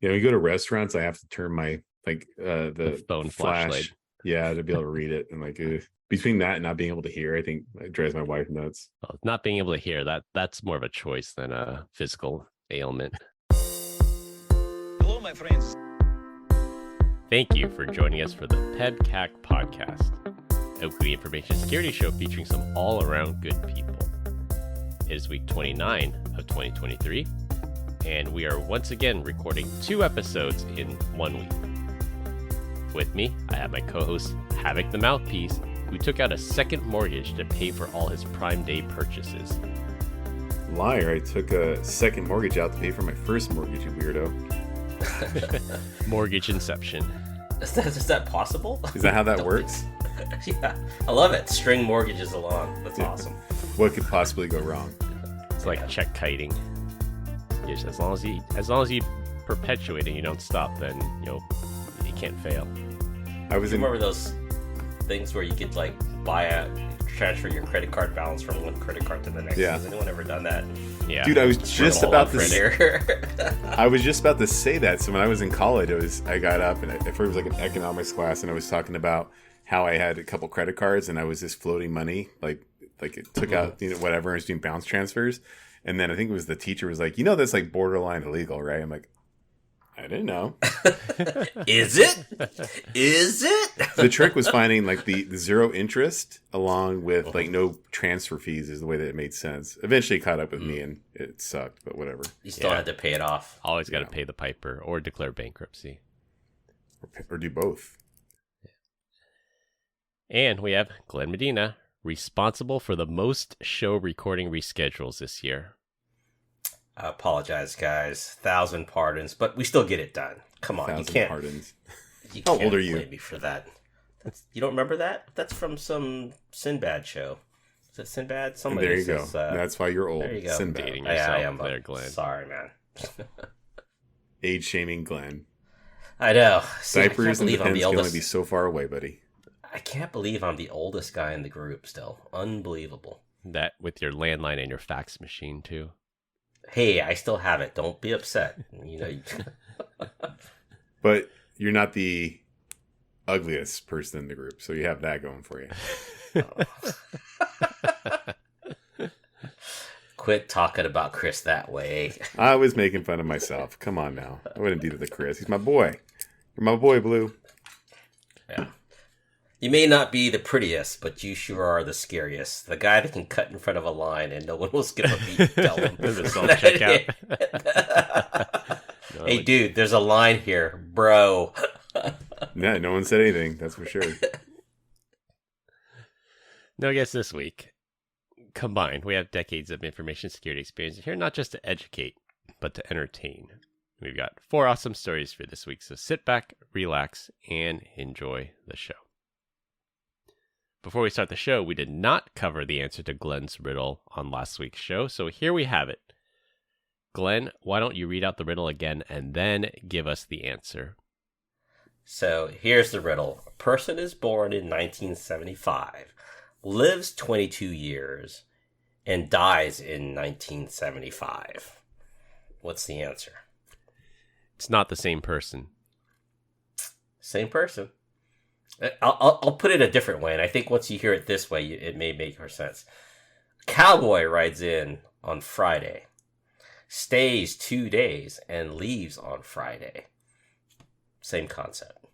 when you go to restaurants, I have to turn my the phone flash, flashlight. yeah, to be able to read it. And between that and not being able to hear, I think it drives my wife nuts. Well, not being able to hear, that's more of a choice than a physical ailment. Hello, my friends. Thank you for joining us for the PEBCAK Podcast, a weekly information security show featuring some all-around good people. It is week 29 of 2023, and we are once again recording 2 episodes in 1 week. With me, I have my co-host, Havoc the Mouthpiece, who took out a second mortgage to pay for all his Prime Day purchases. Liar, I took a second mortgage out to pay for my first mortgage, you weirdo. Mortgage inception. Is that possible? Is that how that works? Yeah, I love it. String mortgages along. That's awesome. What could possibly go wrong? It's like check kiting. Just as long as you perpetuate and you don't stop, then you can't fail. I was remember those things where you could transfer your credit card balance from one credit card to the next. Yeah. Has anyone ever done that? Yeah. Dude, I was just about to say that. So when I was in college, I got up and it was like an economics class, and I was talking about how I had a couple credit cards and I was just floating money, like it took out whatever, and I was doing bounce transfers. And then I think it was the teacher was like, that's like borderline illegal, right? I'm like, I didn't know. Is it? The trick was finding like the zero interest along with like no transfer fees is the way that it made sense. Eventually it caught up with me and it sucked, but whatever. You still had to pay it off. Always got to pay the piper or declare bankruptcy. Or do both. And we have Glenn Medina, responsible for the most show recording reschedules this year. I apologize, guys. 1,000 pardons, but we still get it done. Come on, 1,000 you can't. pardons. How old are you? Blame me for that. You don't remember that? That's from some Sinbad show. Is it Sinbad? Somebody there you says, go. That's why you're old. There you go. Sinbad. Dating yourself I am there, Glenn. Sorry, man. Age shaming Glenn. I know. See, Diapers and the pens can only be so far away, buddy. I can't believe I'm the oldest guy in the group still. Unbelievable. That with your landline and your fax machine, too. Hey, I still have it. Don't be upset. But you're not the ugliest person in the group, so you have that going for you. Quit talking about Chris that way. I was making fun of myself. Come on now. I wouldn't do that to Chris. He's my boy. You're my boy, Blue. Yeah. You may not be the prettiest, but you sure are the scariest. The guy that can cut in front of a line and no one will skip a beat. Tell him. There's a self-checkout. Hey, dude, there's a line here, bro. Yeah, no one said anything. That's for sure. No, I guess this week, combined, we have decades of information security experience here, not just to educate, but to entertain. We've got 4 awesome stories for this week, so sit back, relax, and enjoy the show. Before we start the show, we did not cover the answer to Glenn's riddle on last week's show, so here we have it. Glenn, why don't you read out the riddle again and then give us the answer? So here's the riddle. A person is born in 1975, lives 22 years, and dies in 1975. What's the answer? It's not the same person. Same person. I'll put it a different way, and I think once you hear it this way, it may make more sense. Cowboy rides in on Friday, stays 2 days, and leaves on Friday. Same concept.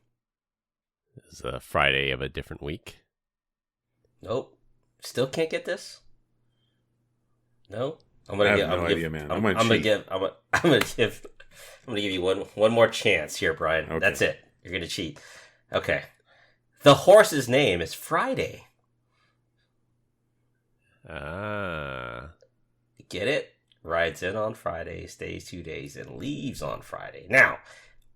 It's a Friday of a different week. Nope. Still can't get this? No? I have no idea, man. I'm gonna give you one more chance here, Brian. Okay. That's it. You're gonna cheat. Okay. The horse's name is Friday. Ah. Get it? Rides in on Friday, stays 2 days, and leaves on Friday. Now,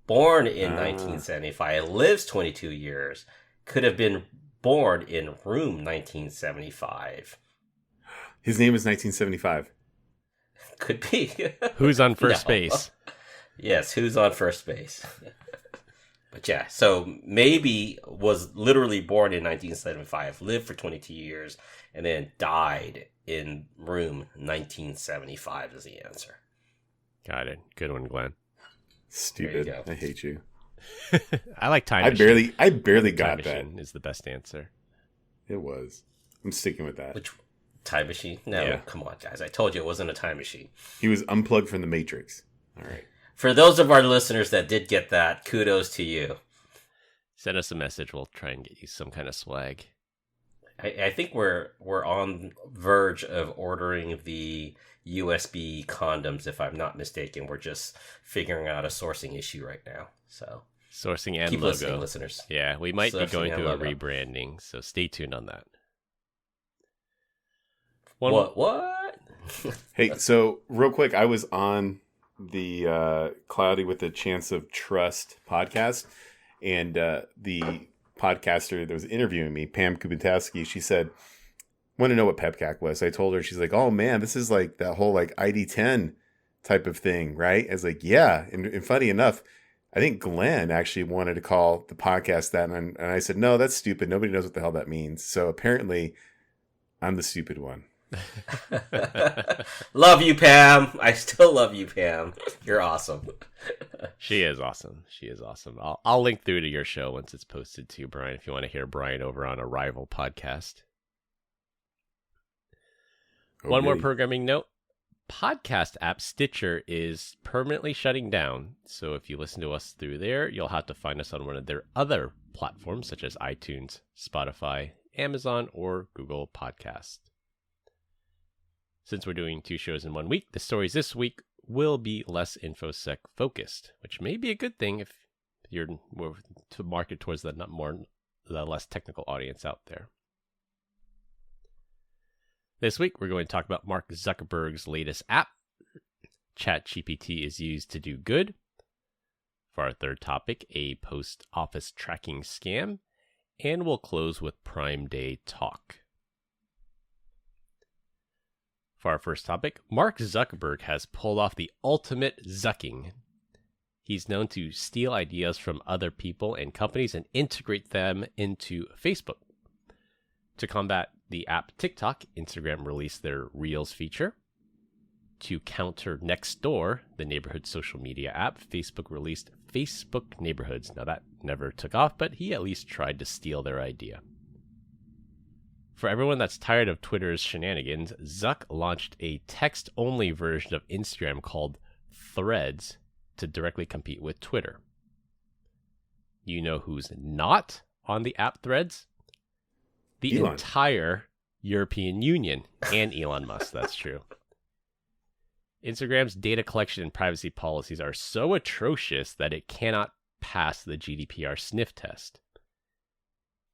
born in 1975, lives 22 years, could have been born in room 1975. His name is 1975. Could be. Who's on first base? Yes, who's on first base? But yeah, so maybe was literally born in 1975, lived for 22 years, and then died in room 1975 is the answer. Got it. Good one, Glenn. Stupid. There you go. I hate you. I like time machine. I barely Time got that. machine is the best answer. It was. I'm sticking with that. Which time machine? No, Yeah. come on, guys. I told you it wasn't a time machine. He was unplugged from the Matrix. All right. For those of our listeners that did get that, kudos to you. Send us a message. We'll try and get you some kind of swag. I think we're on verge of ordering the USB condoms, if I'm not mistaken. We're just figuring out a sourcing issue right now. So Sourcing and keep logo. listening, listeners. Yeah, we might be Sourcing going and through a logo. rebranding, so stay tuned on that. What? Hey, so real quick, I was on the Cloudy with a Chance of Trust podcast, and the podcaster that was interviewing me, Pam Kubitowski, she said, want to know what PEBCAK was. I told her, she's like, oh man, this is like that whole like ID10 type of thing, right? I was like, yeah. And funny enough, I think Glenn actually wanted to call the podcast that. And I said, no, that's stupid. Nobody knows what the hell that means. So apparently I'm the stupid one. Love you, Pam. I still love you, Pam. You're awesome. She is awesome. She is awesome. I'll link through to your show once it's posted to you, Brian, if you want to hear Brian over on a rival podcast. One more programming note. Podcast app Stitcher is permanently shutting down. So if you listen to us through there, you'll have to find us on one of their other platforms, such as iTunes, Spotify, Amazon, or Google Podcast. Since we're doing 2 shows in 1 week, the stories this week will be less InfoSec focused, which may be a good thing if you're more to market towards the less technical audience out there. This week, we're going to talk about Mark Zuckerberg's latest app. ChatGPT is used to do good. For our third topic, a post office tracking scam. And we'll close with Prime Day talk. For our first topic, Mark Zuckerberg has pulled off the ultimate zucking. He's known to steal ideas from other people and companies and integrate them into Facebook. To combat the app TikTok, Instagram released their Reels feature. To counter Nextdoor, the neighborhood social media app, Facebook released Facebook Neighborhoods. Now that never took off, but he at least tried to steal their idea. For everyone that's tired of Twitter's shenanigans, Zuck launched a text-only version of Instagram called Threads to directly compete with Twitter. You know who's not on the app Threads? The Elon. entire European Union and Elon Musk, that's true. Instagram's data collection and privacy policies are so atrocious that it cannot pass the GDPR sniff test.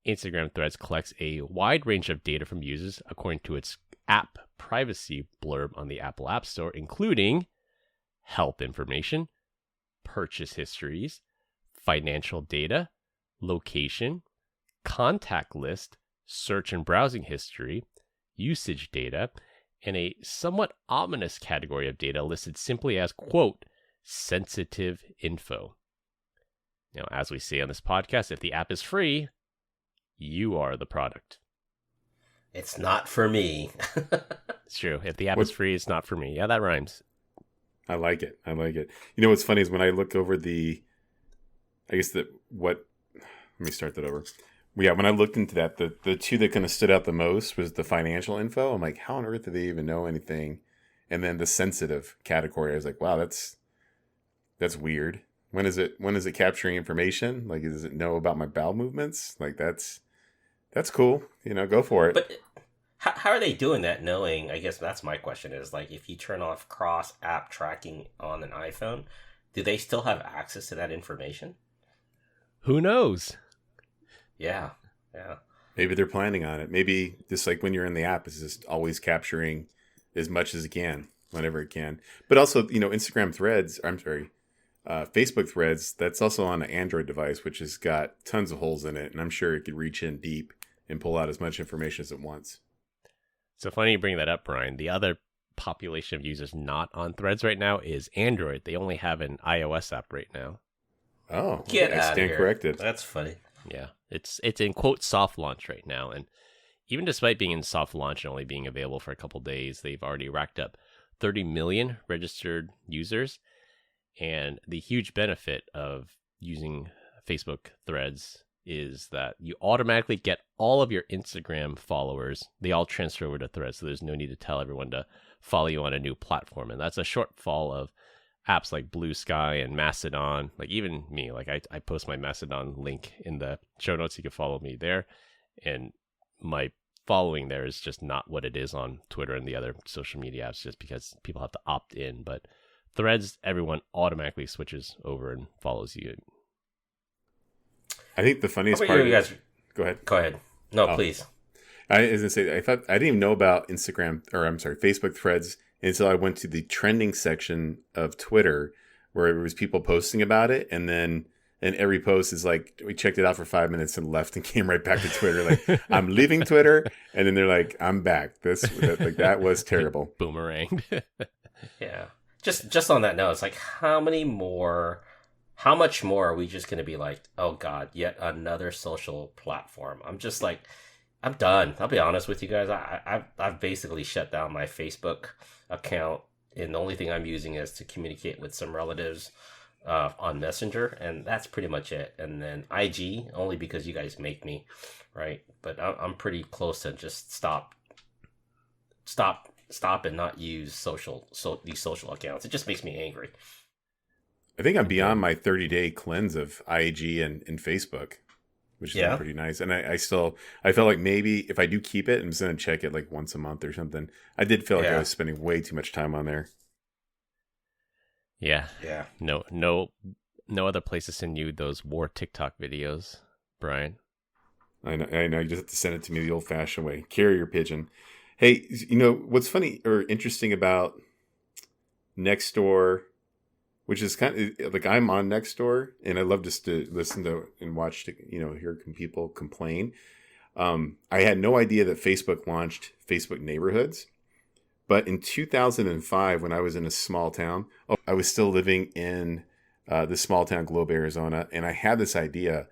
Instagram Threads collects a wide range of data from users according to its app privacy blurb on the Apple App Store, including health information, purchase histories, financial data, location, contact list, search and browsing history, usage data, and a somewhat ominous category of data listed simply as, quote, sensitive info. Now, as we say on this podcast, if the app is free, you are the product. It's not for me. It's true. If the app is free, it's not for me. Yeah, that rhymes. I like it. I like it. You know what's funny is when I look over let me start that over. Yeah, when I looked into that, the two that kind of stood out the most was the financial info. I'm like, how on earth do they even know anything? And then the sensitive category, I was like, wow, that's weird. When is it capturing information? Like, does it know about my bowel movements? Like, that's cool. You know, go for it. But how are they doing that knowing, I guess that's my question, is like, if you turn off cross-app tracking on an iPhone, do they still have access to that information? Who knows? Yeah. Maybe they're planning on it. Maybe just like when you're in the app, it's just always capturing as much as it can, whenever it can. But also, you know, Facebook Threads, that's also on an Android device, which has got tons of holes in it. And I'm sure it could reach in deep and pull out as much information as it wants. So funny you bring that up, Brian. The other population of users not on Threads right now is Android. They only have an iOS app right now. Oh, Get I out stand of here. corrected. That's funny. Yeah, it's in, quote, soft launch right now. And even despite being in soft launch and only being available for a couple days, they've already racked up 30 million registered users. And the huge benefit of using Facebook threads is that you automatically get all of your Instagram followers. They all transfer over to threads. So there's no need to tell everyone to follow you on a new platform. And that's a shortfall of apps like Blue Sky and Mastodon. Like even me, like I post my Mastodon link in the show notes. You can follow me there. And my following there is just not what it is on Twitter and the other social media apps, just because people have to opt in. But threads, everyone automatically switches over and follows you. I think the funniest part. You guys? Go ahead. Go ahead. No, please. I was gonna say, I didn't even know about Facebook threads until I went to the trending section of Twitter, where it was people posting about it, and every post is like, we checked it out for 5 minutes and left and came right back to Twitter. Like, I'm leaving Twitter, and then they're like, I'm back. That was terrible. Boomerang. Yeah. Just on that note, it's like, how much more are we just going to be like, oh God, yet another social platform? I'm just like, I'm done. I'll be honest with you guys. I've basically shut down my Facebook account, and the only thing I'm using is to communicate with some relatives on Messenger, and that's pretty much it. And then IG, only because you guys make me, right? But I'm pretty close to just stop and not use these social accounts. It just makes me angry. I think I'm beyond my 30-day cleanse of IG and Facebook, which is pretty nice. And I felt like maybe if I do keep it, I'm just going to check it like once a month or something. I did feel like I was spending way too much time on there. Yeah. No other place to send you those war TikTok videos, Brian. I know. You just have to send it to me the old-fashioned way. Carrier pigeon. Hey, what's funny or interesting about Nextdoor, which is kind of like, I'm on Nextdoor, and I love just to listen to and watch to, hear people complain. I had no idea that Facebook launched Facebook Neighborhoods. But in 2005, when I was in a small town, I was still living in the small town Globe, Arizona, and I had this idea.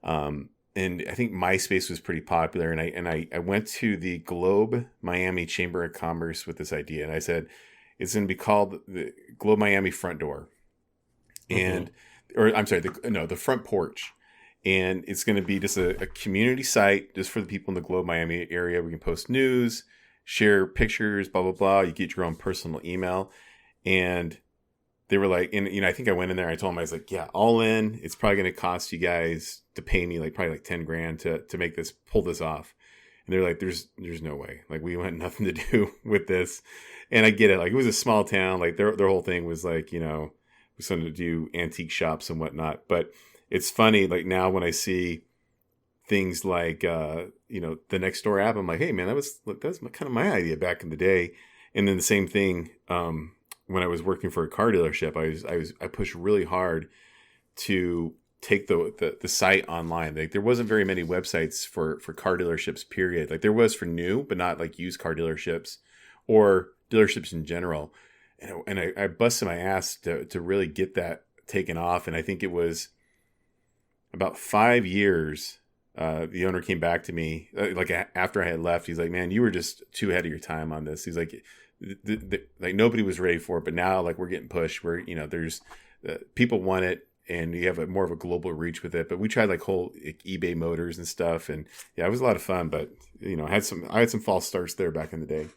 And I think MySpace was pretty popular, and I went to the Globe Miami Chamber of Commerce with this idea, and I said, it's going to be called the Globe Miami Front Door, and the Front Porch, and it's going to be just a community site just for the people in the Globe Miami area. We can post news, share pictures, blah blah blah. You get your own personal email, and they were like, and I think I went in there. I told them, I was like, yeah, all in. It's probably going to cost you guys to pay me probably $10,000 to make this, pull this off. And they're like, there's no way. Like, we want nothing to do with this. And I get it. Like, it was a small town. Like, their whole thing was like, something to do antique shops and whatnot. But it's funny. Like, now when I see things like, the Nextdoor app, I'm like, hey man, that was kind of my idea back in the day. And then the same thing, when I was working for a car dealership, I pushed really hard to take the site online. Like, there wasn't very many websites for car dealerships, period. Like, there was for new, but not like used car dealerships or dealerships in general. And I busted my ass to really get that taken off. And I think it was about 5 years. The owner came back to me like after I had left. He's like, man, you were just too ahead of your time on this. He's like, like nobody was ready for it, but now like we're getting pushed where, there's people want it, and you have more of a global reach with it. But we tried like whole eBay Motors and stuff, and yeah, it was a lot of fun. But I had some false starts there back in the day.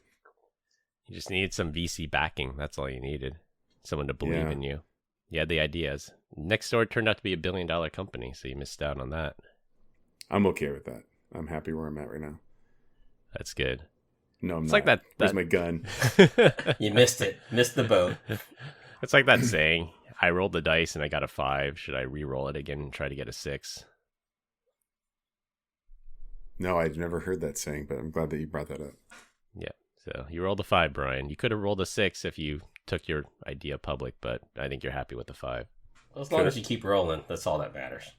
You just needed some VC backing. That's all you needed. Someone to believe in you. You had the ideas. Nextdoor turned out to be $1 billion company, so you missed out on that. I'm okay with that. I'm happy where I'm at right now. That's good. No, I'm it's not. Like that. Where's my gun? You missed it. Missed the boat. It's like that saying, I rolled the dice and I got a 5. Should I re-roll it again and try to get a 6? No, I've never heard that saying, but I'm glad that you brought that up. Yeah. So you rolled a 5, Brian. You could have rolled a 6 if you took your idea public, but I think you're happy with the 5. As long as you keep rolling, that's all that matters.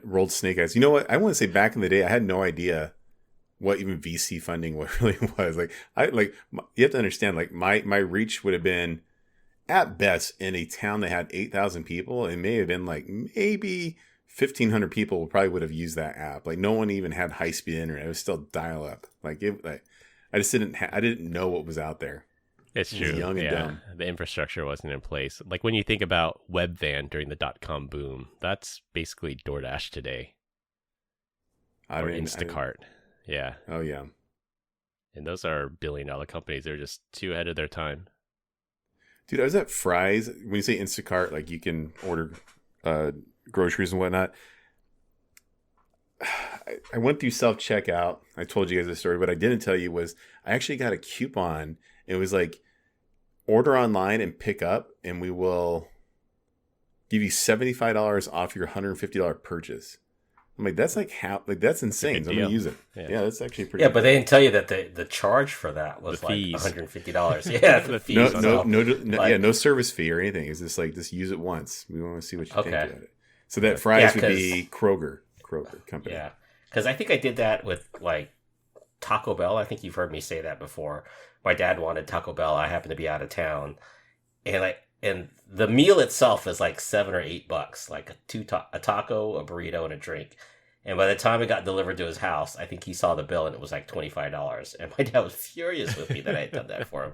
Rolled snake eyes. You know what? I want to say back in the day, I had no idea what even VC funding really was. You have to understand, like my reach would have been at best in a town that had 8,000 people. It may have been like maybe 1,500 people probably would have used that app. Like, no one even had high speed internet. It was still dial up. I just didn't know what was out there. It's He's true. young and dumb. The infrastructure wasn't in place. Like when you think about Webvan during the .com boom, that's basically DoorDash today. Or Instacart. Yeah. Oh, yeah. And those are billion-dollar companies. They're just too ahead of their time. Dude, I was at Fry's. When you say Instacart, like you can order groceries and whatnot. I went through self-checkout. I told you guys this story. What I didn't tell you was I actually got a coupon. It was like, order online and pick up, and we will give you $75 off your $150 purchase. I'm like, that's that's insane. So I'm going to use it. Yeah, that's actually pretty good. But they didn't tell you that the charge for that was The like fees. $150. Yeah, the fees. No service fee or anything. It's just like, just use it once. We want to see what you think about it. So that Fry's would be Kroger company. Yeah, because I think I did that with like Taco Bell. I think you've heard me say that before. My dad wanted Taco Bell. I happened to be out of town, and the meal itself is like $7 or $8, like a taco, a burrito, and a drink. And by the time it got delivered to his house, I think he saw the bill and it was like $25. And my dad was furious with me that I had done that for him.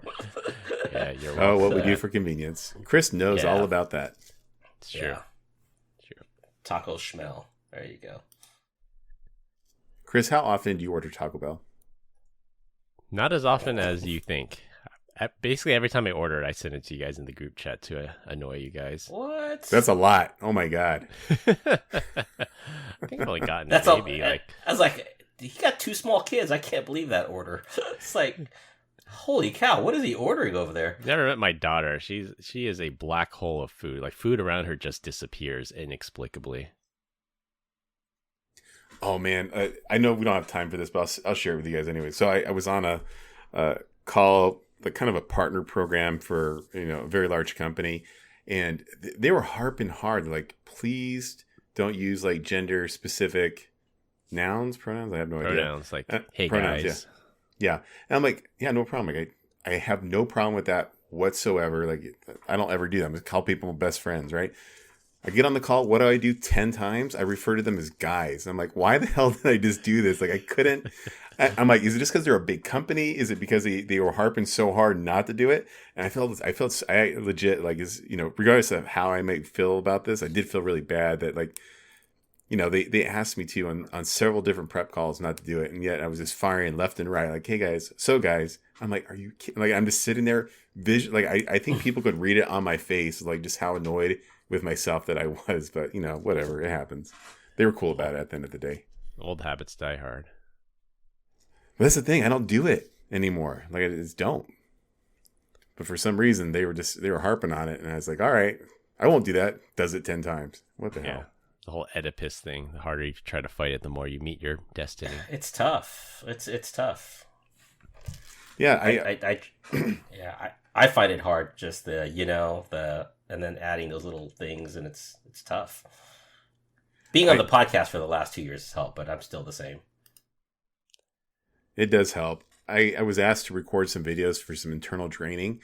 Yeah, you're welcome. Oh, what we do for convenience. Chris knows all about that. It's true. Yeah. True. Taco schmel. There you go. Chris, how often do you order Taco Bell? Not as often as you think. Basically, every time I order it, I send it to you guys in the group chat to annoy you guys. What? That's a lot. Oh my god. I think I've only gotten That's maybe I was like, he got 2 small kids. I can't believe that order. It's like, holy cow! What is he ordering over there? Never met my daughter. She is a black hole of food. Like food around her just disappears inexplicably. Oh man, I know we don't have time for this, but I'll share it with you guys anyway. So I was on a call, like kind of a partner program for a very large company, and they were harping hard, like, please don't use like gender specific pronouns. I have no idea. Pronouns like hey pronouns, guys. Yeah. And I'm like, yeah, no problem. Like I have no problem with that whatsoever. Like I don't ever do that. I just call people best friends, right? I get on the call. What do I do 10 times? I refer to them as guys. I'm like, why the hell did I just do this? Like I couldn't. I'm like, is it just because they're a big company? Is it because they were harping so hard not to do it? And I legit, like, regardless of how I may feel about this, I did feel really bad that, like, they asked me to on several different prep calls not to do it. And yet I was just firing left and right. Like, hey guys, I'm like, are you kidding? Like, I'm just sitting there like, I think people could read it on my face, like just how annoyed with myself that I was, but whatever, it happens. They were cool about it at the end of the day. Old habits die hard. But that's the thing. I don't do it anymore. Like I just don't. But for some reason they were harping on it, and I was like, all right, I won't do that. Does it 10 times. What the hell? The whole Oedipus thing. The harder you try to fight it, the more you meet your destiny. It's tough. It's tough. Yeah, I find it hard. Just and then adding those little things, and it's tough. Being on the podcast for the last 2 years has helped, but I'm still the same. It does help. I was asked to record some videos for some internal training,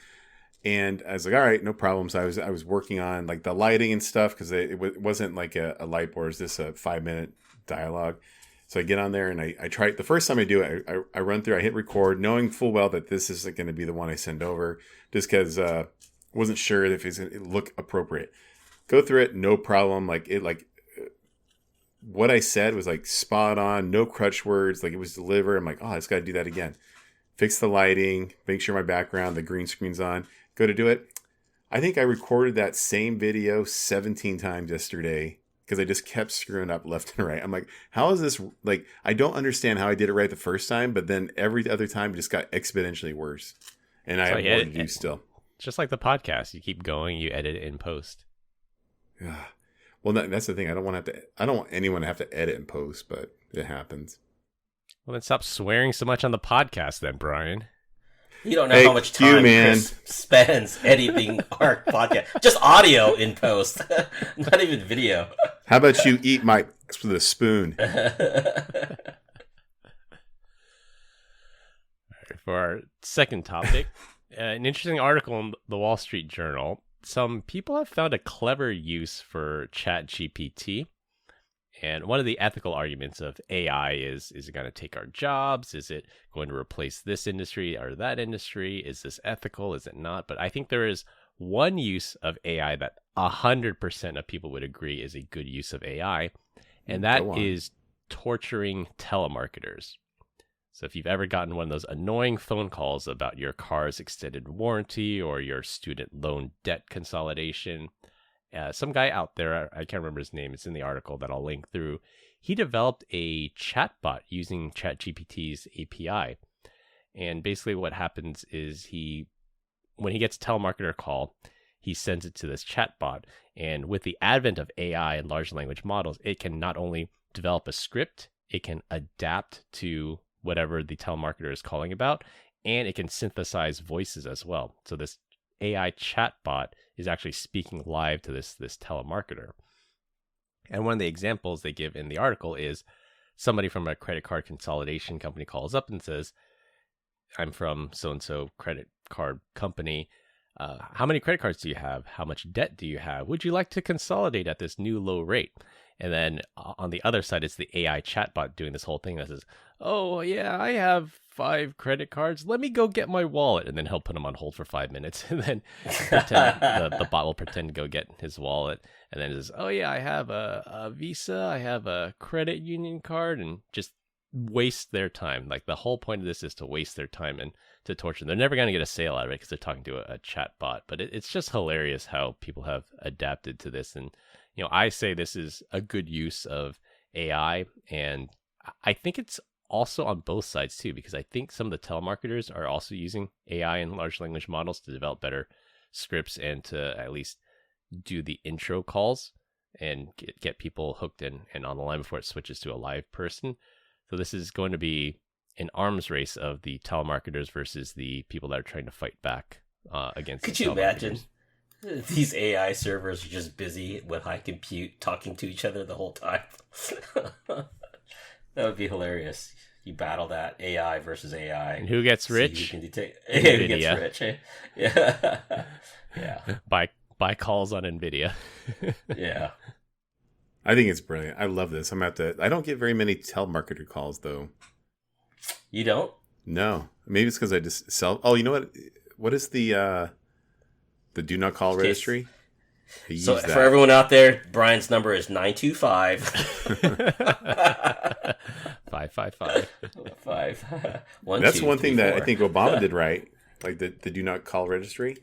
and I was like, all right, no problems. I was working on like the lighting and stuff because it wasn't like a light board. It was just a 5-minute dialogue. So I get on there and I try it. The first time I do it, I run through, I hit record, knowing full well that this isn't going to be the one I send over, just because wasn't sure if it's going to look appropriate. Go through it, no problem. What I said was like spot on, no crutch words. Like it was delivered. I'm like, oh, I just got to do that again. Fix the lighting, make sure my background, the green screen's on. Go to do it. I think I recorded that same video 17 times yesterday because I just kept screwing up left and right. I'm like, how is this? Like, I don't understand how I did it right the first time, but then every other time it just got exponentially worse. And I have more to do still. Just like the podcast, you keep going, you edit it in post. Yeah. Well, that's the thing. I don't want anyone to have to edit and post, but it happens. Well, then stop swearing so much on the podcast, then, Brian. You don't know how much time Chris spends editing our podcast. Just audio in post, not even video. How about you eat my with a spoon? For our second topic, an interesting article in the Wall Street Journal. Some people have found a clever use for ChatGPT, And one of the ethical arguments of AI is it going to take our jobs? Is it going to replace this industry or that industry? Is this ethical? Is it not? But I think there is one use of AI that 100% of people would agree is a good use of AI, and that is torturing telemarketers. So if you've ever gotten one of those annoying phone calls about your car's extended warranty or your student loan debt consolidation, some guy out there, I can't remember his name, it's in the article that I'll link through, he developed a chatbot using ChatGPT's API. And basically what happens is when he gets a telemarketer call, he sends it to this chatbot. And with the advent of AI and large language models, it can not only develop a script, it can adapt to whatever the telemarketer is calling about, and it can synthesize voices as well. So this AI chatbot is actually speaking live to this telemarketer. And one of the examples they give in the article is somebody from a credit card consolidation company calls up and says, I'm from so-and-so credit card company. How many credit cards do you have? How much debt do you have? Would you like to consolidate at this new low rate? And then on the other side, it's the AI chatbot doing this whole thing that says, oh, yeah, I have 5 credit cards. Let me go get my wallet. And then he'll put him on hold for 5 minutes. And then the bot will pretend to go get his wallet. And then it says, oh, yeah, I have a Visa. I have a credit union card. And just waste their time. Like the whole point of this is to waste their time and to torture. They're never going to get a sale out of it because they're talking to a chatbot. But it's just hilarious how people have adapted to this. And I say this is a good use of AI, and I think it's also on both sides too, because I think some of the telemarketers are also using AI and large language models to develop better scripts and to at least do the intro calls and get people hooked and on the line before it switches to a live person. So this is going to be an arms race of the telemarketers versus the people that are trying to fight back against. Could you imagine? These AI servers are just busy with high compute talking to each other the whole time. That would be hilarious. You battle that AI versus AI. And who gets rich? Who gets rich? Eh? Yeah. Yeah. Buy calls on NVIDIA. Yeah. I think it's brilliant. I love this. I don't get very many telemarketer calls though. You don't? No. Maybe it's because I just sell. Oh, you know what? What is the do not call registry? So for everyone out there, Brian's number is 925 555 That's one thing that I think Obama did right, like the do not call registry.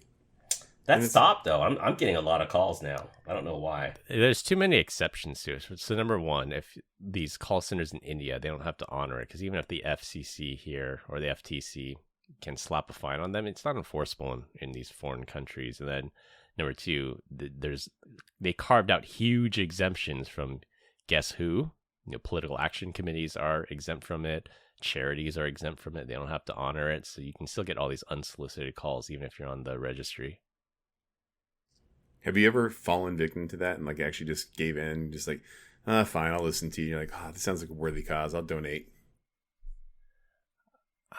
That stopped though. I'm getting a lot of calls now. I don't know why. There's too many exceptions to it. So number one, if these call centers in India, they don't have to honor it, because even if the FCC here or the FTC can slap a fine on them, it's not enforceable in these foreign countries. And then number two, they carved out huge exemptions from guess who. Political action committees are exempt from it. Charities are exempt from it. They don't have to honor it. So you can still get all these unsolicited calls even if you're on the registry. Have you ever fallen victim to that and like actually just gave in, just like, fine, I'll listen to you. You're like, this sounds like a worthy cause. I'll donate.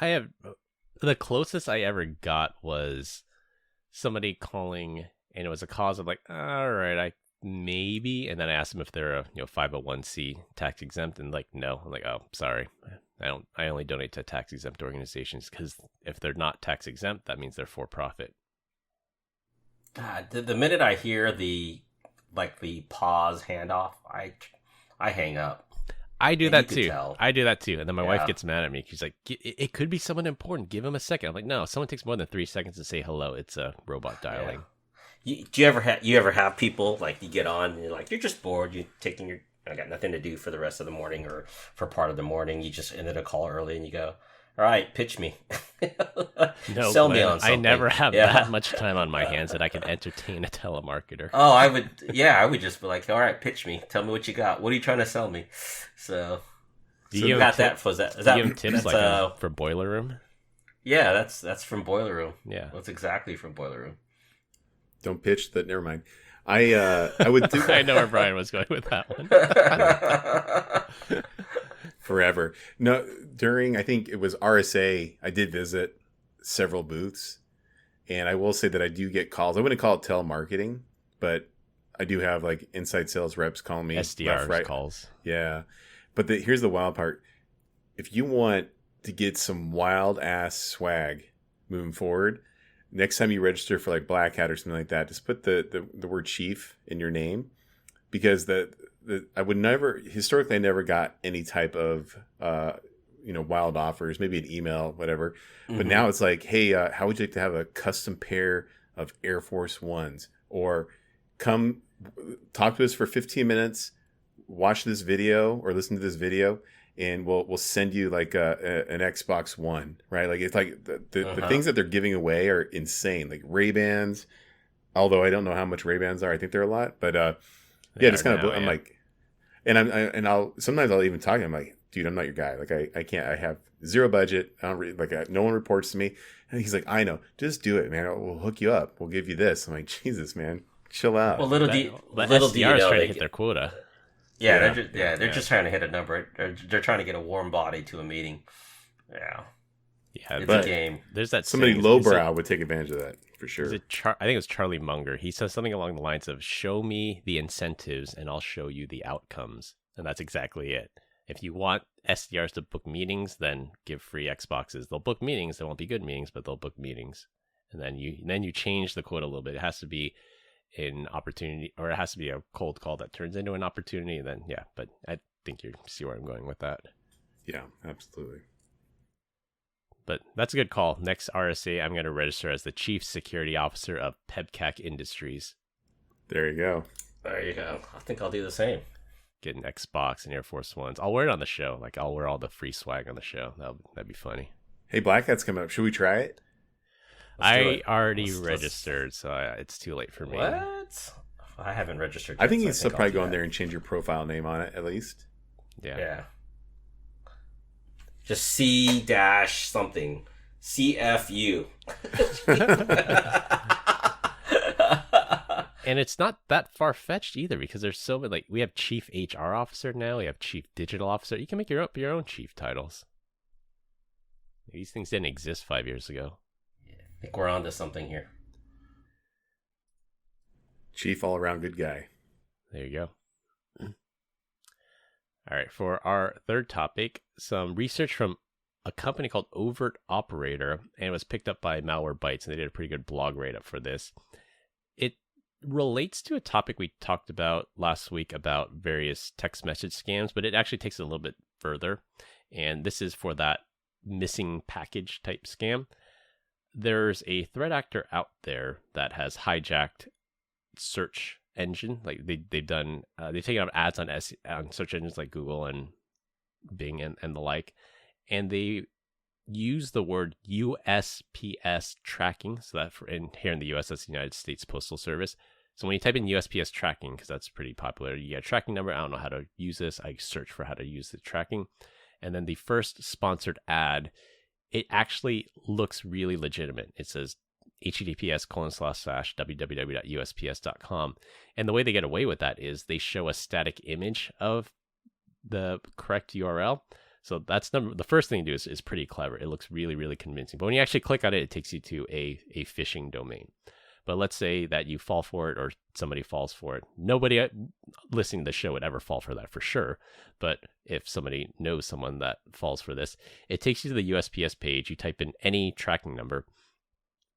I have. The closest I ever got was somebody calling, and it was a cause of like, all right, maybe. And then I asked them if they're a 501c tax exempt, and like, no. I'm like, oh, sorry, I only donate to tax exempt organizations, because if they're not tax exempt, that means they're for profit. God, the minute I hear the pause handoff, I hang up. I do that too. And then my wife gets mad at me. She's like, it could be someone important. Give him a second. I'm like, no, someone takes more than 3 seconds to say hello. It's a robot dialing. Yeah. Do you ever have people like you get on and you're like, you're just bored. I got nothing to do for the rest of the morning or for part of the morning. You just ended a call early and you go, all right, pitch me. No, sell me on something. I never have that much time on my hands that I can entertain a telemarketer. Oh, I would just be like, all right, pitch me. Tell me what you got. What are you trying to sell me? So you got that. Do you give tips for Boiler Room? Yeah, that's from Boiler Room. Yeah, that's exactly from Boiler Room. Don't pitch that. Never mind. I would do. I know where Brian was going with that one. Forever. No, I think it was RSA, I did visit several booths, and I will say that I do get calls. I wouldn't call it telemarketing, but I do have like inside sales reps calling me SDRs left, right. calls. Yeah. But here's the wild part. If you want to get some wild ass swag moving forward, next time you register for like Black Hat or something like that, just put the word chief in your name, because I would never, historically, I never got any type of, wild offers, maybe an email, whatever. But now it's like, hey, how would you like to have a custom pair of Air Force Ones? Or come talk to us for 15 minutes, watch this video or listen to this video, and we'll send you like an Xbox One, right? Like it's like the things that they're giving away are insane. Like Ray-Bans, although I don't know how much Ray-Bans are. I think they're a lot, but yeah, just kind of. I'm like, and I'll sometimes I'll even talk to him like, dude, I'm not your guy. Like I can't. I have zero budget. I don't no one reports to me. And he's like, I know, just do it, man. We'll hook you up. We'll give you this. I'm like, Jesus, man, chill out. Well, little do you SDRs know, trying to hit their quota. Yeah, they're just trying to hit a number. They're trying to get a warm body to a meeting. Yeah, it's a game. There's that somebody lowbrow would take advantage of that for sure. I think it was Charlie Munger. He says something along the lines of, "Show me the incentives, and I'll show you the outcomes." And that's exactly it. If you want SDRs to book meetings, then give free Xboxes. They'll book meetings. They won't be good meetings, but they'll book meetings. And then you change the quota a little bit. It has to be an opportunity, or it has to be a cold call that turns into an opportunity. And then but I think you see where I'm going with that. Yeah, absolutely. But that's a good call. Next RSA, I'm going to register as the Chief Security Officer of PEBCAK Industries. There you go. There you go. I think I'll do the same. Get an Xbox and Air Force Ones. I'll wear it on the show. Like, I'll wear all the free swag on the show. That'd be funny. Hey, Black Hat's coming up. Should we try it? I already registered, so it's too late for me. What? I haven't registered yet, I think so you still probably go in there and change your profile name on it, at least. Yeah. Just C something. CFU. And it's not that far-fetched either, because there's so many, like, we have Chief HR Officer now, we have Chief Digital Officer. You can make your own chief titles. These things didn't exist 5 years ago. Yeah, I think we're on to something here. Chief all-around good guy. There you go. All right, for our third topic, some research from a company called Overt Operator, and it was picked up by Malwarebytes, and they did a pretty good blog write-up for this. It relates to a topic we talked about last week about various text message scams, but it actually takes it a little bit further, and this is for that missing package type scam. There's a threat actor out there that has hijacked search engine. Like they've taken out ads on search engines like Google and Bing and the like, and they use the word USPS tracking. So that here in the US, that's the United States Postal Service. So when you type in USPS tracking, because that's pretty popular, you get a tracking number. I don't know how to use this. I search for how to use the tracking, and then the first sponsored ad, it actually looks really legitimate. It says https://www.usps.com. And the way they get away with that is they show a static image of the correct URL. So that's the first thing to do is pretty clever. It looks really, really convincing. But when you actually click on it, it takes you to a phishing domain. But let's say that you fall for it or somebody falls for it. Nobody listening to the show would ever fall for that for sure. But if somebody knows someone that falls for this, it takes you to the USPS page. You type in any tracking number,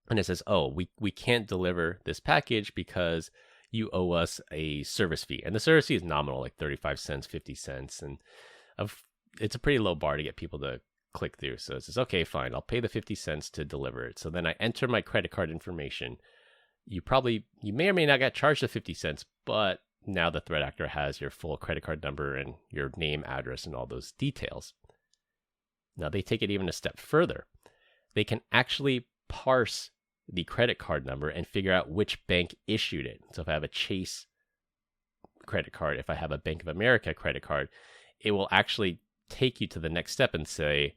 and it says, oh, we can't deliver this package because you owe us a service fee. And the service fee is nominal, like 35 cents, 50 cents. And it's a pretty low bar to get people to click through. So it says, okay, fine, I'll pay the 50 cents to deliver it. So then I enter my credit card information. You may or may not get charged the 50 cents, but now the threat actor has your full credit card number and your name, address, and all those details. Now they take it even a step further. They can actually parse the credit card number and figure out which bank issued it. So if I have a Chase credit card, if I have a Bank of America credit card, it will actually take you to the next step and say,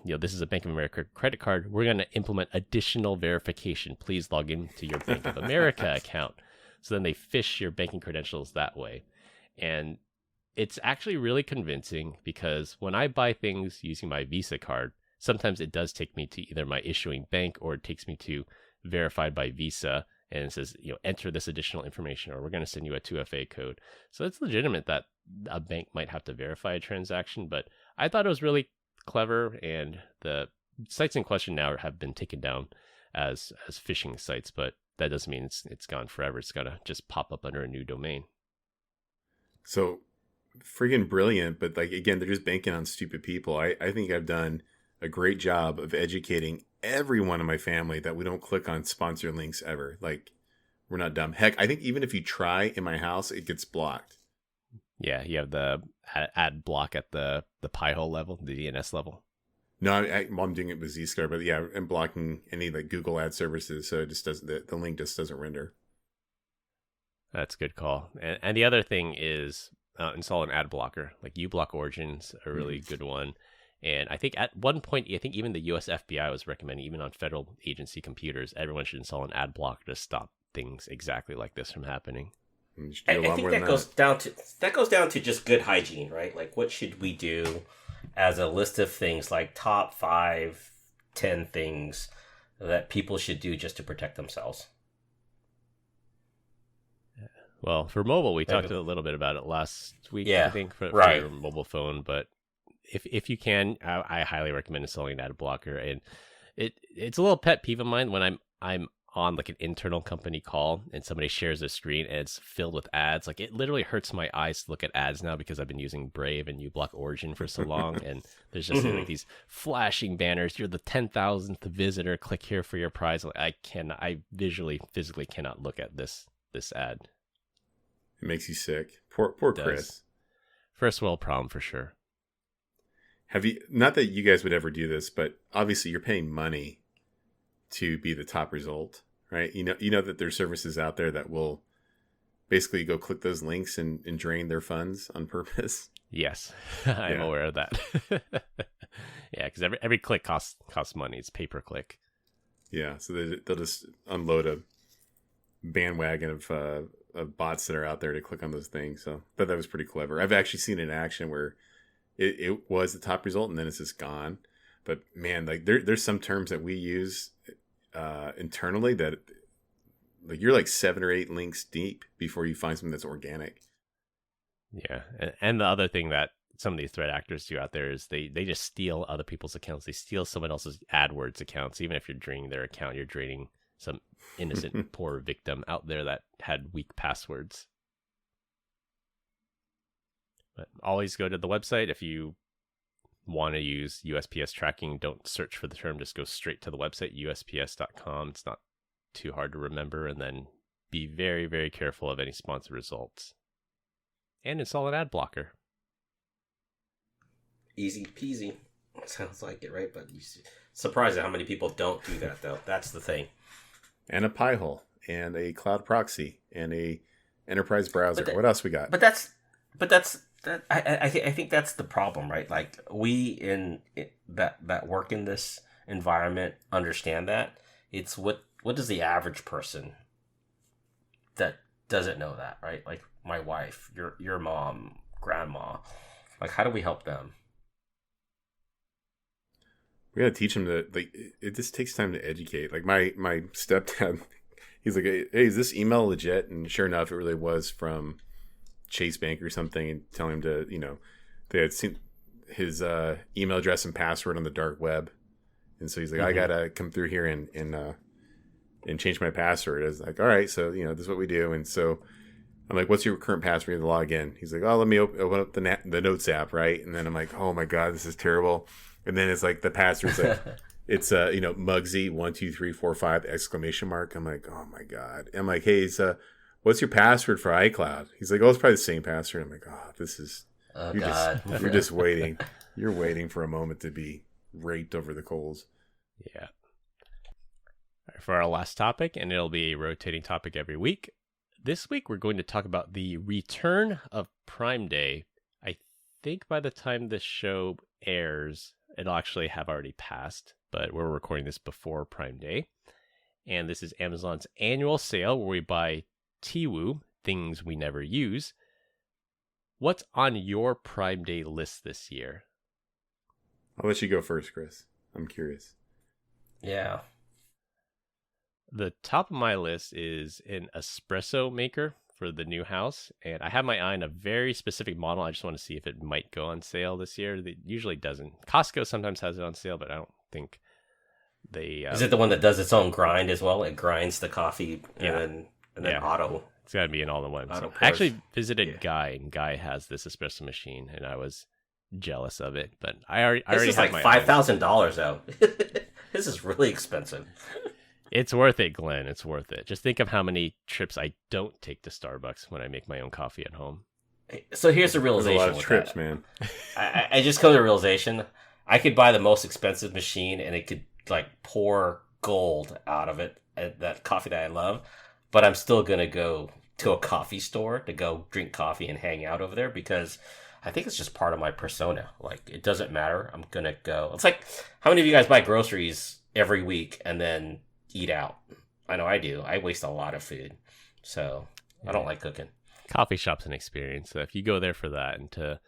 this is a Bank of America credit card. We're going to implement additional verification. Please log into your Bank of America account. So then they phish your banking credentials that way. And it's actually really convincing because when I buy things using my Visa card, sometimes it does take me to either my issuing bank or it takes me to verified by Visa. and it says, enter this additional information, or we're going to send you a 2FA code. So it's legitimate that a bank might have to verify a transaction, but I thought it was really clever, and the sites in question now have been taken down as phishing sites, but that doesn't mean it's gone forever. It's got to just pop up under a new domain. So freaking brilliant, but like, again, they're just banking on stupid people. I think I've done a great job of educating everyone in my family that we don't click on sponsored links ever. Like, we're not dumb. Heck, I think even if you try in my house, it gets blocked. Yeah, you have the ad block at the Pi-hole level, the DNS level. No, I'm doing it with Zscaler, but yeah, I'm blocking any like Google ad services, so it just doesn't, the link just doesn't render. That's a good call. And the other thing is install an ad blocker. Like uBlock Origin's a really good one. And I think at one point, I think even the US FBI was recommending, even on federal agency computers, everyone should install an ad blocker to stop things exactly like this from happening. I think that goes down to just good hygiene, right? Like, what should we do as a list of things, like top 5, 10 things that people should do just to protect themselves? Well, for mobile, we talked a little bit about it last week, I think, for your mobile phone. But if you can, I highly recommend installing an ad blocker. And it's a little pet peeve of mine when I'm on like an internal company call and somebody shares a screen and it's filled with ads. Like, it literally hurts my eyes to look at ads now because I've been using Brave and uBlock Origin for so long. And there's just like these flashing banners. You're the 10,000th visitor. Click here for your prize. Like, I physically cannot look at this ad. It makes you sick. Poor Chris. First world problem for sure. Have you, not that you guys would ever do this, but obviously you're paying money to be the top result, right? You know that there's services out there that will basically go click those links and drain their funds on purpose. Yes, I'm aware of that. Yeah, because every click costs money. It's pay per click. Yeah, so they'll just unload a bandwagon of bots that are out there to click on those things. So, but that was pretty clever. I've actually seen it in action where it was the top result and then it's just gone. But man, like there's some terms that we use internally that like you're like 7 or 8 links deep before you find something that's organic. Yeah, and the other thing that some of these threat actors do out there is they just steal other people's accounts. They steal someone else's AdWords accounts. Even if you're draining their account, you're draining some innocent poor victim out there that had weak passwords. But always go to the website. If you want to use USPS tracking, don't search for the term. Just go straight to the website, USPS.com. It's not too hard to remember. And then be very, very careful of any sponsored results. And install an ad blocker. Easy peasy. Sounds like it, right? But surprised at how many people don't do that, though. That's the thing. And a Pi-hole, and a cloud proxy, and a enterprise browser. What else we got? I think that's the problem, right? Like, we in that work in this environment understand that. It's what does the average person that doesn't know that, right? Like my wife, your mom, grandma. Like, how do we help them? We gotta teach them to, like, it just takes time to educate. Like my stepdad, he's like, hey, is this email legit? And sure enough, it really was from Chase Bank or something, and telling him to, they had seen his email address and password on the dark web. And so he's like, I gotta come through here and change my password. I was like, all right, so, this is what we do. And so I'm like, what's your current password to log in? He's like, oh, let me open up the Notes app, right? And then I'm like, oh my God, this is terrible. And then it's like the password's like, it's Mugsy 12345 exclamation mark. I'm like, oh my God. I'm like, hey, what's your password for iCloud? He's like, oh, it's probably the same password. I'm like, oh, this is, you're just waiting. You're waiting for a moment to be raped over the coals. Yeah. All right, for our last topic, and it'll be a rotating topic every week. This week, we're going to talk about the return of Prime Day. I think by the time this show airs, it'll actually have already passed, but we're recording this before Prime Day. And this is Amazon's annual sale where we buy Tiwu, things we never use. What's on your Prime Day list this year? I'll let you go first, Chris. I'm curious. Yeah. The top of my list is an espresso maker for the new house, and I have my eye on a very specific model. I just want to see if it might go on sale this year. It usually doesn't. Costco sometimes has it on sale, but I don't think they. Is it the one that does its own grind as well? It grinds the coffee and then auto. It's got to be an all-in-one. So I actually visited Guy, and Guy has this espresso machine, and I was jealous of it. But I already this is have like $5,000 though. This is really expensive. It's worth it, Glenn. It's worth it. Just think of how many trips I don't take to Starbucks when I make my own coffee at home. So here's the realization. There's a lot of trips, man. I just come to the realization I could buy the most expensive machine and it could like pour gold out of it, that coffee that I love, but I'm still going to go to a coffee store to go drink coffee and hang out over there because I think it's just part of my persona. Like, it doesn't matter. I'm going to go. It's like, how many of you guys buy groceries every week and then eat out? I know I do. I waste a lot of food. So I don't like cooking. Coffee shop's an experience. So if you go there for that and to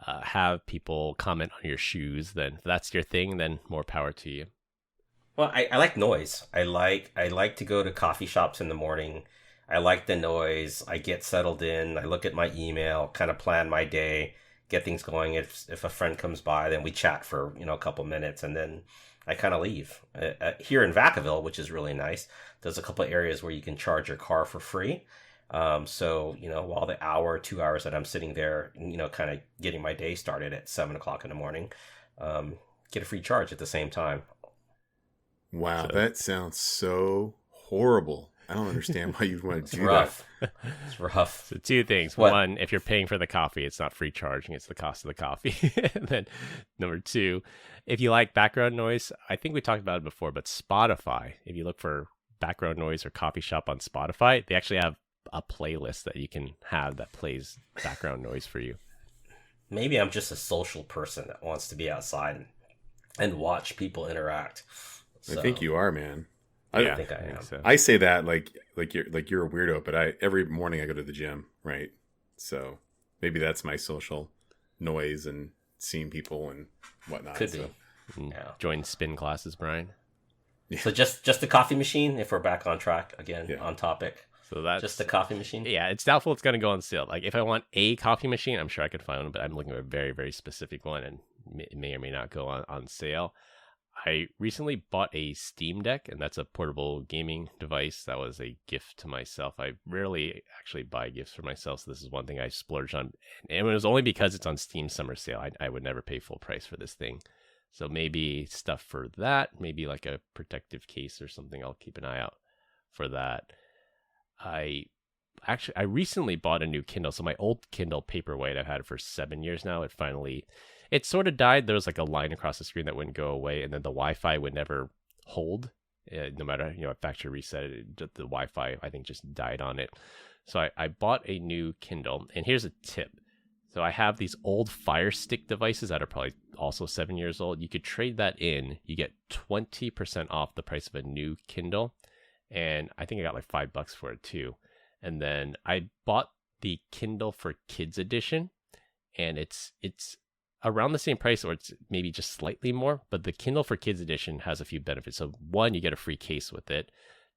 have people comment on your shoes, then if that's your thing, then more power to you. Well, I like noise. I like to go to coffee shops in the morning. I like the noise. I get settled in. I look at my email, kind of plan my day, get things going. If a friend comes by, then we chat for a couple minutes, and then I kind of leave. Here in Vacaville, which is really nice, there's a couple of areas where you can charge your car for free. So while the hour, 2 hours that I'm sitting there, kind of getting my day started at 7:00 in the morning, get a free charge at the same time. Wow, that sounds so horrible. I don't understand why you want to do rough. that. It's rough. So two things. What? One, if you're paying for the coffee, it's not free charging. It's the cost of the coffee. And then number two, if you like background noise, I think we talked about it before, but Spotify, if you look for background noise or coffee shop on Spotify, they actually have a playlist that you can have that plays background noise for you. Maybe I'm just a social person that wants to be outside and watch people interact. So, I think you are, man. I think I am. So. I say that like you're a weirdo, but every morning I go to the gym, right? So maybe that's my social noise and seeing people and whatnot. Could so. be. Yeah. Join spin classes, Brian. Yeah. So just the coffee machine, if we're back on track again, on topic. So that's just the coffee machine? Yeah, it's doubtful it's going to go on sale. Like, if I want a coffee machine, I'm sure I could find one, but I'm looking for a very, very specific one, and it may or may not go on sale. I recently bought a Steam Deck, and that's a portable gaming device. That was a gift to myself. I rarely actually buy gifts for myself, so this is one thing I splurged on. And it was only because it's on Steam Summer Sale. I would never pay full price for this thing. So maybe stuff for that, maybe like a protective case or something. I'll keep an eye out for that. I recently bought a new Kindle. So my old Kindle Paperwhite, I've had it for 7 years now. It sort of died. There was like a line across the screen that wouldn't go away, and then the Wi-Fi would never hold. No matter what factory reset it, the Wi-Fi I think just died on it. So I bought a new Kindle, and here's a tip. So I have these old Fire Stick devices that are probably also 7 years old. You could trade that in. You get 20% off the price of a new Kindle, and I think I got like $5 for it too. And then I bought the Kindle for Kids edition, and it's around the same price, or it's maybe just slightly more, but the Kindle for Kids edition has a few benefits. So one, you get a free case with it.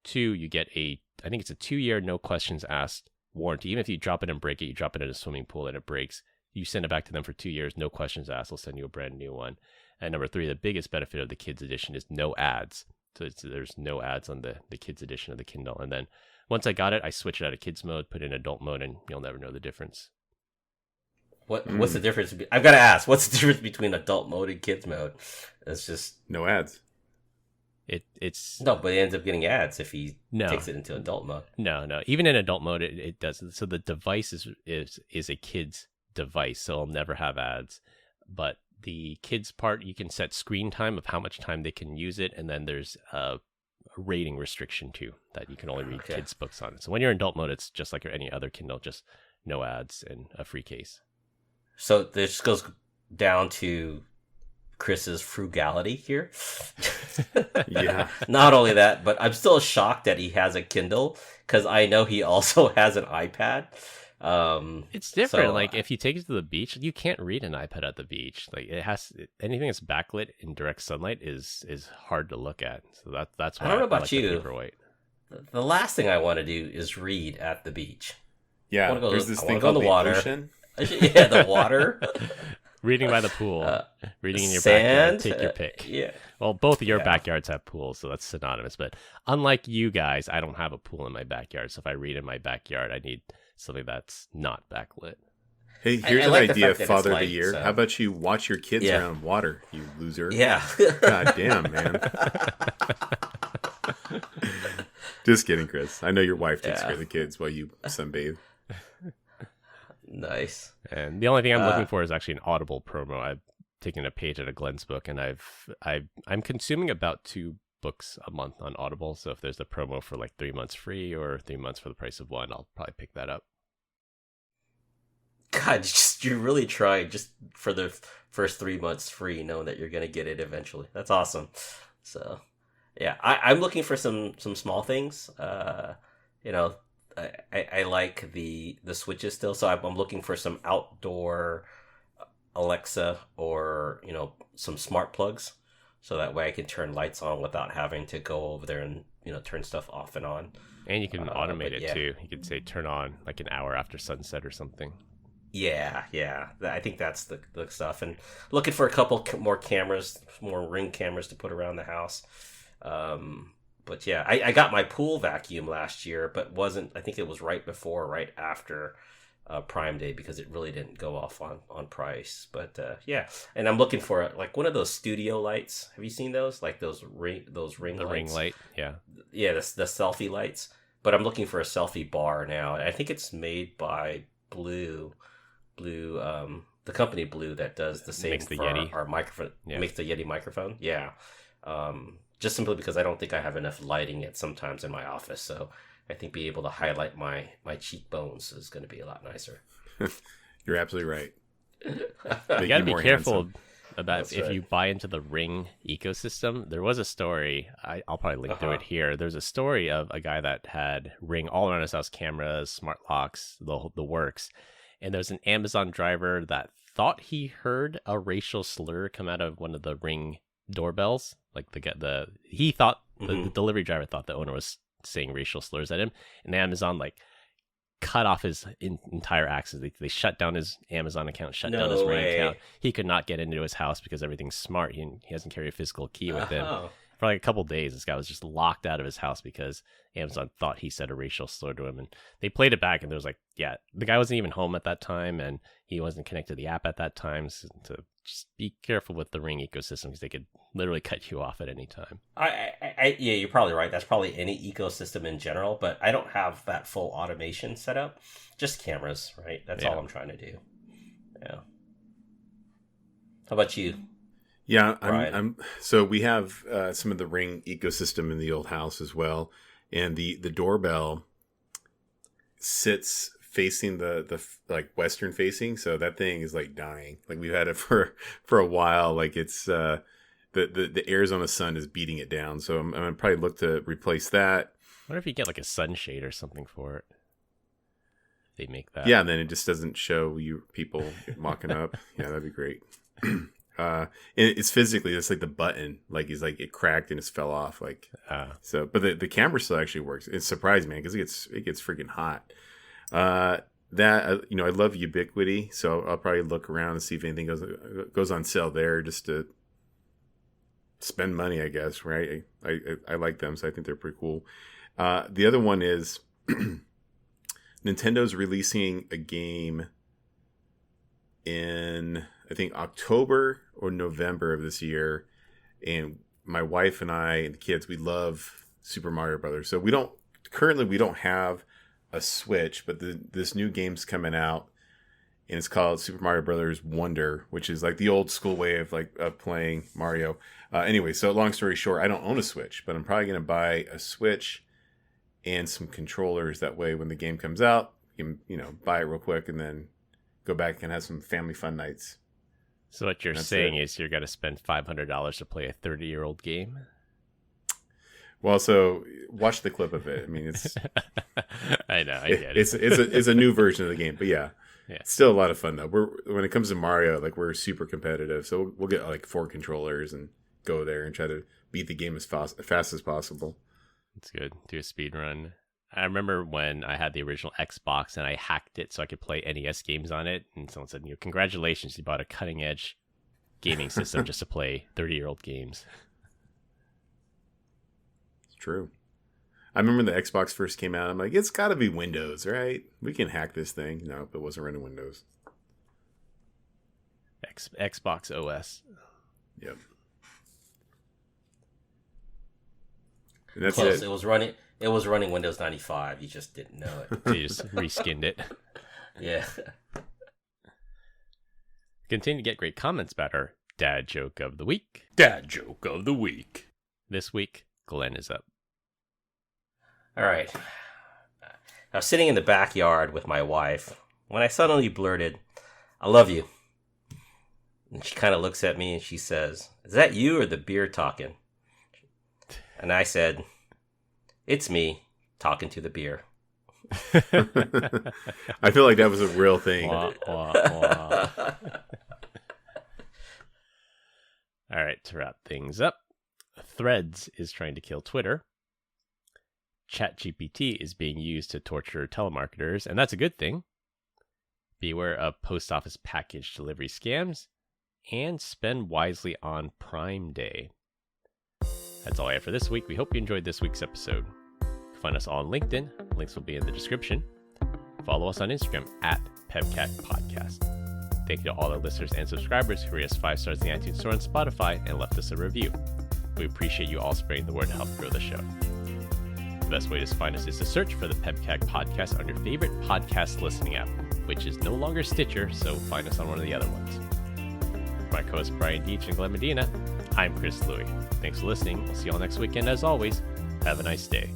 Two, you get I think it's a 2-year no questions asked warranty. Even if you drop it and break it, you drop it in a swimming pool and it breaks, you send it back to them for 2 years, no questions asked. They'll send you a brand new one. And number three, the biggest benefit of the Kids edition is no ads. So there's no ads on the Kids edition of the Kindle. And then once I got it, I switched it out of Kids mode, put it in adult mode, and you'll never know the difference. What's the difference? I've got to ask, what's the difference between adult mode and kids mode? It's just no ads. It's no, but it ends up getting ads if he takes it into adult mode. No. Even in adult mode, it doesn't. So the device is a kid's device, so it'll never have ads. But the kids part, you can set screen time of how much time they can use it, and then there's a rating restriction too, that you can only read kids books on it. So when you're in adult mode, it's just like any other Kindle, just no ads and a free case. So this goes down to Chris's frugality here. Yeah. Not only that, but I'm still shocked that he has a Kindle, because I know he also has an iPad. It's different. So, like if you take it to the beach, you can't read an iPad at the beach. Like anything that's backlit in direct sunlight is hard to look at. So that's why I don't know about like you. Paperwhite. the last thing I want to do is read at the beach. Yeah, there's this thing called the water. ocean. Yeah, the water. Reading by the pool, reading in your sand, backyard, take your pick. Yeah. Well, both of your backyards have pools, so that's synonymous. But unlike you guys, I don't have a pool in my backyard. So if I read in my backyard, I need something that's not backlit. Hey, here's an idea, Father of the Year. So. How about you watch your kids around water, you loser? Yeah. God damn, man. Just kidding, Chris. I know your wife takes care of the kids while you sunbathe. Nice. And the only thing I'm looking for is actually an Audible promo. I've taken a page out of Glenn's book, and I'm consuming about 2 books a month on Audible. So if there's a promo for like 3 months free or 3 months for the price of 1, I'll probably pick that up. God, you're really trying just for the first 3 months free, knowing that you're gonna get it eventually. That's awesome. So, yeah, I'm looking for some small things. I like the switches still, so I'm looking for some outdoor Alexa or some smart plugs, so that way I can turn lights on without having to go over there and turn stuff off and on. And you can automate it too. You could say turn on like an hour after sunset or something. Yeah. I think that's the stuff. And looking for a couple more cameras, more Ring cameras to put around the house. But yeah, I got my pool vacuum last year, but I think it was right after Prime Day, because it really didn't go off on price. But yeah, and I'm looking for like one of those studio lights. Have you seen those? Like those ring lights? Ring light, yeah. Yeah, the selfie lights. But I'm looking for a selfie bar now. I think it's made by Blue, the company Blue that does the same for our microphone. Yeah. Makes the Yeti microphone. Yeah. Just simply because I don't think I have enough lighting at sometimes in my office. So I think being able to highlight my cheekbones is going to be a lot nicer. You're absolutely right. You got to be careful about you buy into the Ring ecosystem. There was a story, I'll probably link through it here. There's a story of a guy that had Ring all around his house, cameras, smart locks, the works. And there's an Amazon driver that thought he heard a racial slur come out of one of the Ring doorbells. Like he thought the delivery driver thought the owner was saying racial slurs at him, and Amazon cut off his entire access. They shut down his Amazon account, shut down his Ring account. He could not get into his house because everything's smart. He doesn't carry a physical key with him. For like a couple of days, this guy was just locked out of his house because Amazon thought he said a racial slur to him. And they played it back, and there was the guy wasn't even home at that time, and he wasn't connected to the app at that time. So just be careful with the Ring ecosystem, because they could literally cut you off at any time. Yeah, you're probably right. That's probably any ecosystem in general, but I don't have that full automation set up. Just cameras, right? That's all I'm trying to do. Yeah. How about you? Yeah, I'm. So we have some of the Ring ecosystem in the old house as well, and the doorbell sits facing the western facing, so that thing is dying. We've had it for a while. It's the Arizona sun is beating it down. So I'm gonna probably look to replace that. What if you get a sunshade or something for it? They make that. Yeah, and then it just doesn't show you people mocking up. Yeah, that'd be great. And it's physically, it's the button, it cracked and it fell off, so. But the camera still actually works. It's surprised, man, because it gets freaking hot. I love Ubiquity, so I'll probably look around and see if anything goes on sale there, just to spend money, I guess. Right? I like them, so I think they're pretty cool. The other one is Nintendo's releasing a game in, I think, October or November of this year, and my wife and I and the kids, we love Super Mario Brothers. So we don't have a Switch, but this new game's coming out, and it's called Super Mario Brothers Wonder, which is the old school way of playing Mario. Anyway, so long story short, I don't own a Switch, but I'm probably going to buy a Switch and some controllers. That way, when the game comes out, you can buy it real quick and then go back and have some family fun nights. So what you're saying is you're going to spend $500 to play a 30-year-old game? Well, so watch the clip of it. I mean, it's I know, I get it. It's a new version of the game, but yeah. It's still a lot of fun though. When it comes to Mario, we're super competitive, so we'll get 4 controllers and go there and try to beat the game as fast as possible. It's good. Do a speed run. I remember when I had the original Xbox and I hacked it so I could play NES games on it, and someone said, congratulations, you bought a cutting edge gaming system just to play 30-year-old games. It's true. I remember the Xbox first came out. I'm like, it's got to be Windows, right? We can hack this thing. No, it wasn't running Windows. Xbox OS. Yep. And that's Close. it. It was running Windows 95. You just didn't know it. So you just reskinned it. Yeah. Continue to get great comments about our dad joke of the week. Dad joke of the week. This week, Glenn is up. All right. I was sitting in the backyard with my wife when I suddenly blurted, "I love you." And she kind of looks at me and she says, "Is that you or the beer talking?" And I said, "It's me talking to the beer." I feel like that was a real thing. Wah, wah, wah. All right, to wrap things up, Threads is trying to kill Twitter. ChatGPT is being used to torture telemarketers, and that's a good thing. Beware of post office package delivery scams, and spend wisely on Prime Day. That's all I have for this week. We hope you enjoyed this week's episode. You can find us all on LinkedIn. Links will be in the description. Follow us on Instagram at PEBCAK Podcast. Thank you to all our listeners and subscribers who rated us 5 stars in the iTunes Store and Spotify and left us a review. We appreciate you all spreading the word to help grow the show. The best way to find us is to search for the PEBCAK Podcast on your favorite podcast listening app, which is no longer Stitcher, so find us on one of the other ones. For my co-hosts Brian Deitch and Glenn Medina, I'm Chris Louie. Thanks for listening. We'll see you all next weekend. As always, have a nice day.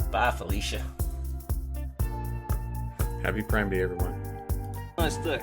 Bye, Felicia. Happy Prime Day, everyone. Nice day.